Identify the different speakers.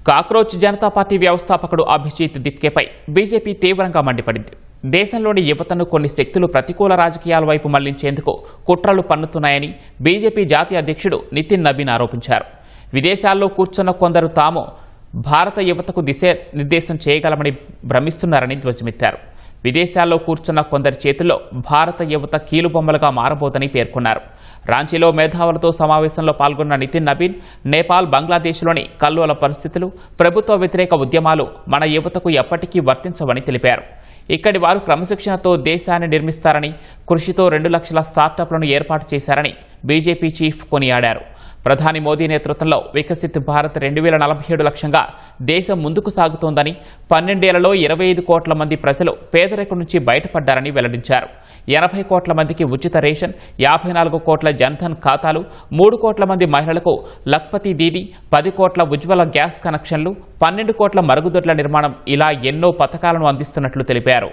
Speaker 1: Cockroach Janata party వ్యవస్థాపకుడు Abhijit దిప్కేపై BJP తీవ్రంగా మండిపడింది. దేశంలోని యువతను కొన్ని శక్తులు ప్రతికూల రాజకీయాల వైపు మళ్లించేందుకు కుట్రలు పన్నుతున్నాయని బీజేపీ జాతీయ అధ్యక్షుడు నితిన్ నబీన్ ఆరోపించారు. విదేశాల్లో కూర్చున్న కొందరు తాము భారత యువతకు దిశానిర్దేశం చేయగలమని భ్రమిస్తున్నారని ధ్వజమెత్తారు. విదేశాల్లో కూర్చున్న కొందరి చేతుల్లో భారత యువత కీలుబొమ్మలుగా మారబోదని పేర్కొన్నారు. రాంచీలో మేధావులతో సమావేశంలో పాల్గొన్న నితిన్ నబీన్ నేపాల్, బంగ్లాదేశ్లోని కల్లోల పరిస్థితులు, ప్రభుత్వ వ్యతిరేక ఉద్యమాలు మన యువతకు ఎప్పటికీ వర్తించవని తెలిపారు. ఇక్కడి వారు క్రమశిక్షణతో దేశాన్ని నిర్మిస్తారని, కృషితో 2 లక్షల స్టార్టప్లను ఏర్పాటు చేశారని బీజేపీ చీఫ్ కొనియాడారు. ప్రధాని మోదీ నేతృత్వంలో వికసిత్ భారత్ 2047 లక్ష్యంగా దేశం ముందుకు సాగుతోందని, 12 ఏళ్లలో 25 కోట్ల మంది ప్రజలు పేదరికం నుంచి బయటపడ్డారని వెల్లడించారు. 80 కోట్ల మందికి ఉచిత రేషన్, 54 కోట్ల జన్ధన్ ఖాతాలు, 3 కోట్ల మంది మహిళలకు లఖ్పతి దీదీ, 10 కోట్ల ఉజ్వల గ్యాస్ కనెక్షన్లు, 12 కోట్ల మరుగుదొడ్ల నిర్మాణం ఇలా ఎన్నో పథకాలను అందిస్తున్నట్లు తెలిపారు.